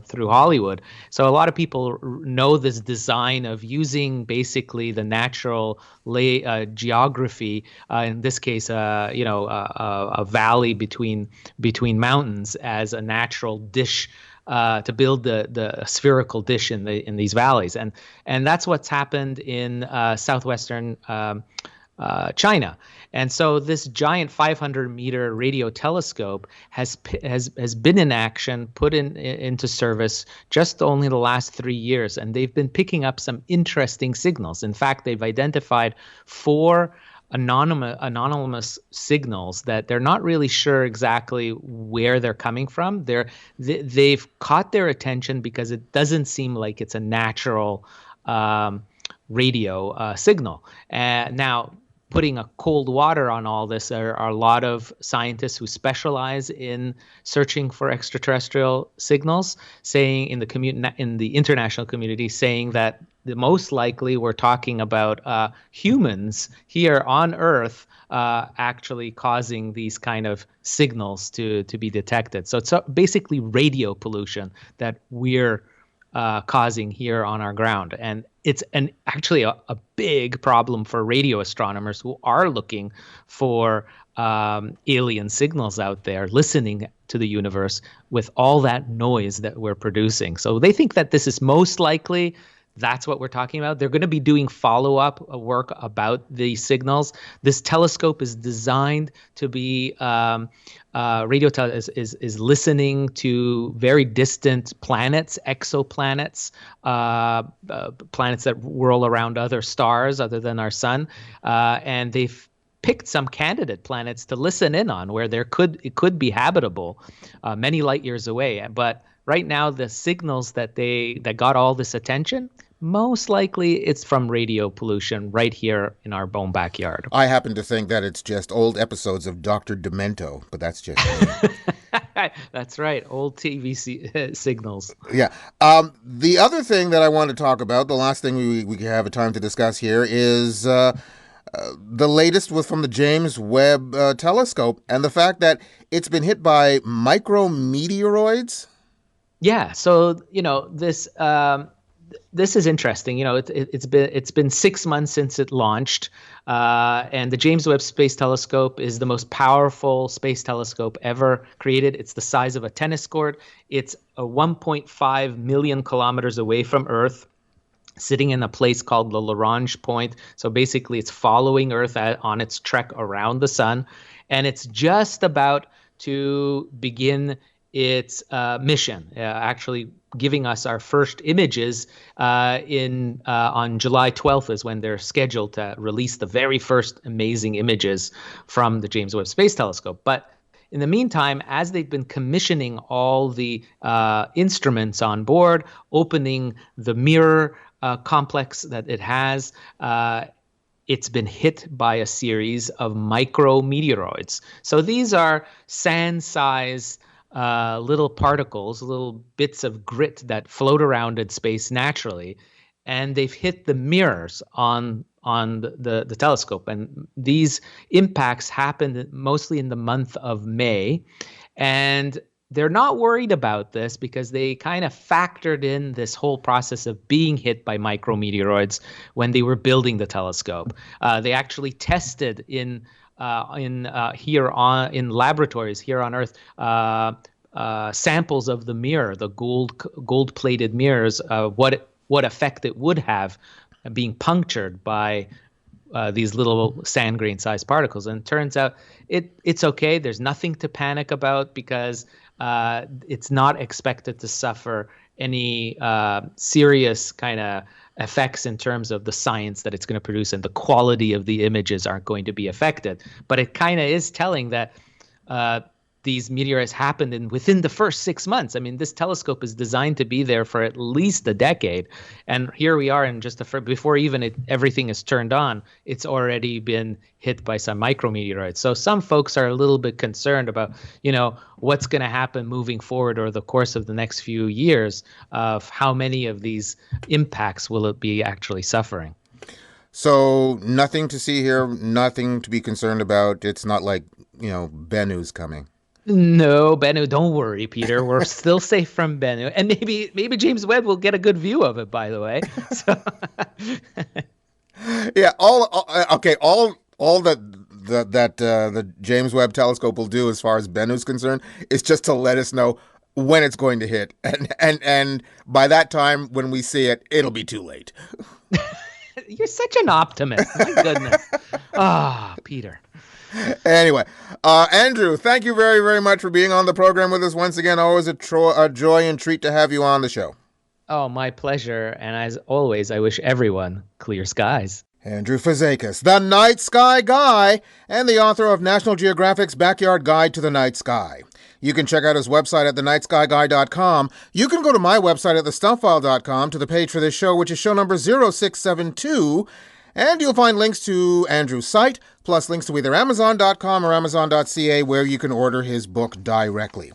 through Hollywood. So a lot of people know this design of using basically the natural geography, in this case, a valley between mountains, as a natural dish to build the spherical dish in these valleys, and that's what's happened in southwestern China. And so this giant 500-meter radio telescope has been in action, put into service just only the last 3 years, and they've been picking up some interesting signals. In fact, they've identified 4 anonymous signals that they're not really sure exactly where they're coming from. They've caught their attention because it doesn't seem like it's a natural radio signal. Now, putting a cold water on all this, there are a lot of scientists who specialize in searching for extraterrestrial signals, saying in the international community, saying that the most likely we're talking about humans here on Earth actually causing these kind of signals to be detected. So it's basically radio pollution that we're causing here on our ground. And it's actually a big problem for radio astronomers who are looking for alien signals out there, listening to the universe with all that noise that we're producing. So they think that this is most likely. That's what we're talking about. They're going to be doing follow-up work about these signals. This telescope is designed to be is listening to very distant planets, exoplanets, planets that whirl around other stars other than our sun, and they've picked some candidate planets to listen in on where it could be habitable, many light years away. But right now, the signals that got all this attention, most likely it's from radio pollution right here in our own backyard. I happen to think that it's just old episodes of Dr. Demento, but that's just me. That's right, old TV signals. Yeah. The other thing that I want to talk about, the last thing we have a time to discuss here, is the latest was from the James Webb Telescope, and the fact that it's been hit by micrometeoroids. Yeah, so this this is interesting. It's been 6 months since it launched, and the James Webb Space Telescope is the most powerful space telescope ever created. It's the size of a tennis court. It's 1.5 million kilometers away from Earth, sitting in a place called the Lagrange point. So basically, it's following Earth on its trek around the sun, and it's just about to begin its mission, actually giving us our first images on July 12th is when they're scheduled to release the very first amazing images from the James Webb Space Telescope. But in the meantime, as they've been commissioning all the instruments on board, opening the mirror complex that it has, it's been hit by a series of micrometeoroids. So these are sand-sized little particles, little bits of grit that float around in space naturally, and they've hit the mirrors on the telescope. And these impacts happened mostly in the month of May, and they're not worried about this because they kind of factored in this whole process of being hit by micrometeoroids when they were building the telescope. They actually tested in laboratories here on Earth samples of the mirror, the gold-plated mirrors, what effect it would have being punctured by these little sand grain-sized particles. And it turns out it's okay. There's nothing to panic about because it's not expected to suffer any serious kind of effects in terms of the science that it's going to produce, and the quality of the images aren't going to be affected. But it kind of is telling that these meteorites happened within the first 6 months. I mean, this telescope is designed to be there for at least a decade. And here we are, and before even everything is turned on, it's already been hit by some micrometeoroids. So some folks are a little bit concerned about, what's going to happen moving forward or the course of the next few years of how many of these impacts will it be actually suffering. So nothing to see here, nothing to be concerned about. It's not like, Bennu's coming. No, Bennu, don't worry, Peter. We're still safe from Bennu. And maybe James Webb will get a good view of it, by the way. So yeah, all that the James Webb Telescope will do as far as Bennu's concerned is just to let us know when it's going to hit. And by that time, when we see it, it'll be too late. You're such an optimist. My goodness. Peter. Anyway, Andrew, thank you very, very much for being on the program with us once again. Always a joy and treat to have you on the show. Oh, my pleasure. And as always, I wish everyone clear skies. Andrew Fazekas, the Night Sky Guy, and the author of National Geographic's Backyard Guide to the Night Sky. You can check out his website at thenightskyguy.com. You can go to my website at thestuffile.com to the page for this show, which is show number 0672, and you'll find links to Andrew's site, plus links to either Amazon.com or Amazon.ca, where you can order his book directly.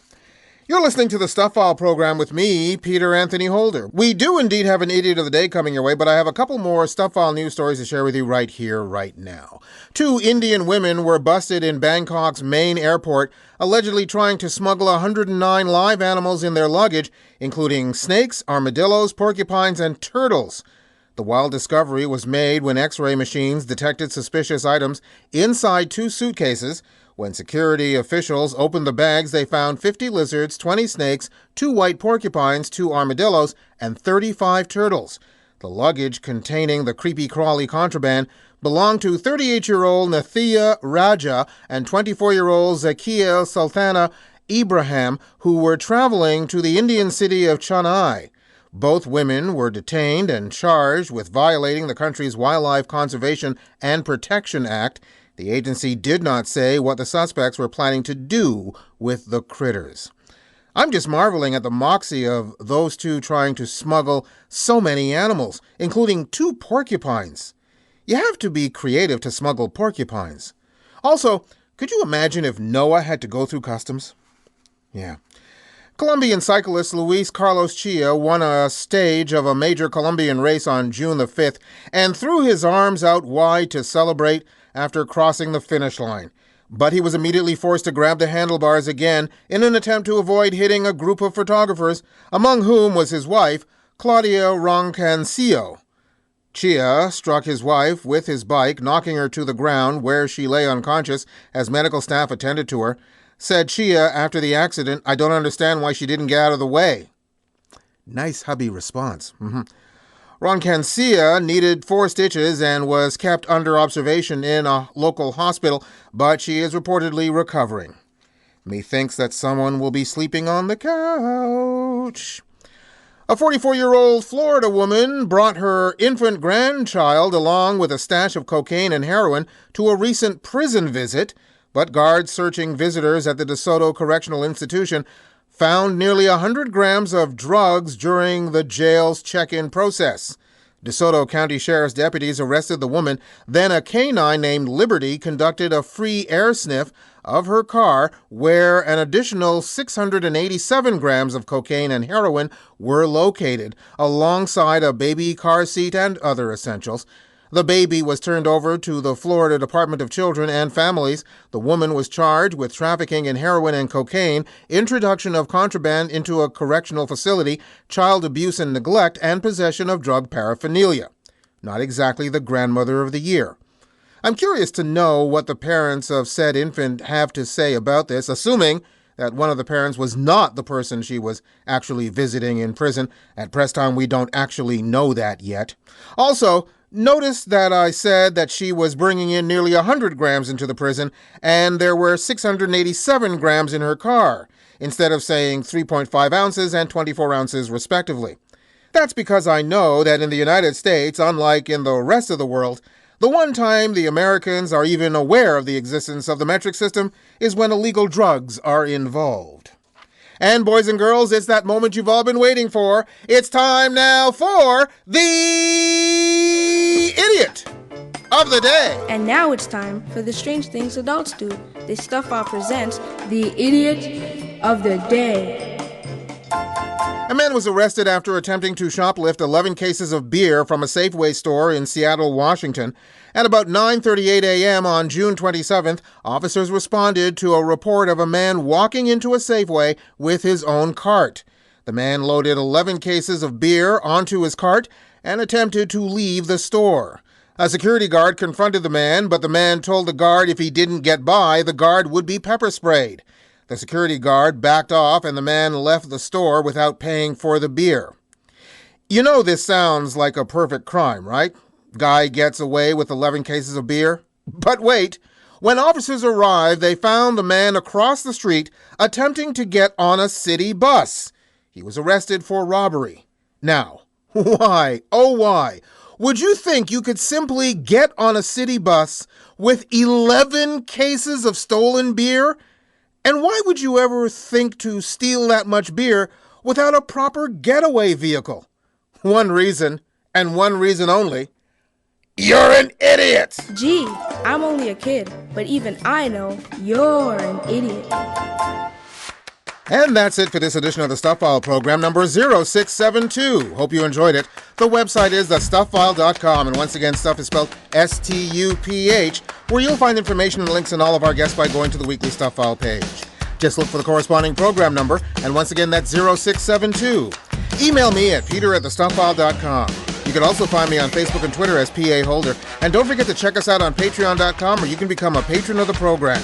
You're listening to the Stuff File program with me, Peter Anthony Holder. We do indeed have an Idiot of the Day coming your way, but I have a couple more Stuff File news stories to share with you right here, right now. 2 Indian women were busted in Bangkok's main airport, allegedly trying to smuggle 109 live animals in their luggage, including snakes, armadillos, porcupines, and turtles. The wild discovery was made when X-ray machines detected suspicious items inside 2 suitcases. When security officials opened the bags, they found 50 lizards, 20 snakes, 2 white porcupines, 2 armadillos, and 35 turtles. The luggage containing the creepy-crawly contraband belonged to 38-year-old Nathia Raja and 24-year-old Zakiel Sultana Ibrahim, who were traveling to the Indian city of Chennai. Both women were detained and charged with violating the country's Wildlife Conservation and Protection Act. The agency did not say what the suspects were planning to do with the critters. I'm just marveling at the moxie of those 2 trying to smuggle so many animals, including 2 porcupines. You have to be creative to smuggle porcupines. Also, could you imagine if Noah had to go through customs? Yeah. Colombian cyclist Luis Carlos Chia won a stage of a major Colombian race on June the 5th and threw his arms out wide to celebrate after crossing the finish line. But he was immediately forced to grab the handlebars again in an attempt to avoid hitting a group of photographers, among whom was his wife, Claudia Roncancillo. Chia struck his wife with his bike, knocking her to the ground where she lay unconscious as medical staff attended to her. Said Chia after the accident, "I don't understand why she didn't get out of the way." Nice hubby response. Roncancillo needed 4 stitches and was kept under observation in a local hospital, but she is reportedly recovering. Methinks that someone will be sleeping on the couch. A 44-year-old Florida woman brought her infant grandchild along with a stash of cocaine and heroin to a recent prison visit, but guards searching visitors at the DeSoto Correctional Institution found nearly 100 grams of drugs during the jail's check-in process. DeSoto County Sheriff's deputies arrested the woman. Then a canine named Liberty conducted a free air sniff of her car, where an additional 687 grams of cocaine and heroin were located, alongside a baby car seat and other essentials. The baby was turned over to the Florida Department of Children and Families. The woman was charged with trafficking in heroin and cocaine, introduction of contraband into a correctional facility, child abuse and neglect, and possession of drug paraphernalia. Not exactly the grandmother of the year. I'm curious to know what the parents of said infant have to say about this, assuming that one of the parents was not the person she was actually visiting in prison. At press time, we don't actually know that yet. Also, notice that I said that she was bringing in nearly 100 grams into the prison, and there were 687 grams in her car, instead of saying 3.5 ounces and 24 ounces respectively. That's because I know that in the United States, unlike in the rest of the world, the one time the Americans are even aware of the existence of the metric system is when illegal drugs are involved. And boys and girls, it's that moment you've all been waiting for. It's time now for the Idiot of the Day. And now it's time for the strange things adults do. The Stuff File presents the Idiot of the Day. A man was arrested after attempting to shoplift 11 cases of beer from a Safeway store in Seattle, Washington. At about 9:38 a.m. on June 27th, officers responded to a report of a man walking into a Safeway with his own cart. The man loaded 11 cases of beer onto his cart and attempted to leave the store. A security guard confronted the man, but the man told the guard if he didn't get by, the guard would be pepper sprayed. The security guard backed off and the man left the store without paying for the beer. You know this sounds like a perfect crime, right? Guy gets away with 11 cases of beer. But wait, when officers arrived, they found the man across the street attempting to get on a city bus. He was arrested for robbery. Now, why, oh why, would you think you could simply get on a city bus with 11 cases of stolen beer? And why would you ever think to steal that much beer without a proper getaway vehicle? One reason, and one reason only. You're an idiot! Gee, I'm only a kid, but even I know you're an idiot. And that's it for this edition of the Stuff File program, number 0672. Hope you enjoyed it. The website is thestuffile.com, and once again, stuff is spelled S-T-U-P-H, where you'll find information and links on all of our guests by going to the weekly Stuff File page. Just look for the corresponding program number, and once again, that's 0672. Email me at peter@thestufffile.com. You can also find me on Facebook and Twitter as PA Holder, and don't forget to check us out on patreon.com, where you can become a patron of the program.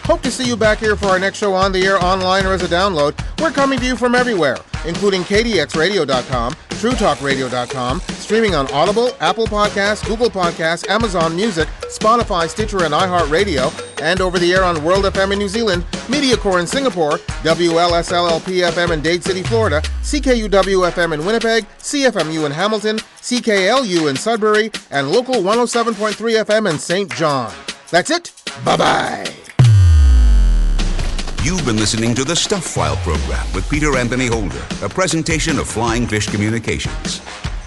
Hope to see you back here for our next show on the air, online, or as a download. We're coming to you from everywhere, including KDXRadio.com, TrueTalkRadio.com, streaming on Audible, Apple Podcasts, Google Podcasts, Amazon Music, Spotify, Stitcher, and iHeartRadio, and over the air on World FM in New Zealand, MediaCore in Singapore, WLSLLP-FM in Dade City, Florida, CKUW-FM in Winnipeg, CFMU in Hamilton, CKLU in Sudbury, and local 107.3 FM in St. John. That's it. Bye-bye. You've been listening to the Stuff File program with Peter Anthony Holder, a presentation of Flying Fish Communications.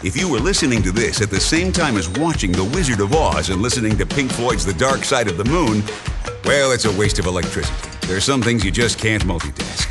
If you were listening to this at the same time as watching The Wizard of Oz and listening to Pink Floyd's The Dark Side of the Moon, well, it's a waste of electricity. There are some things you just can't multitask.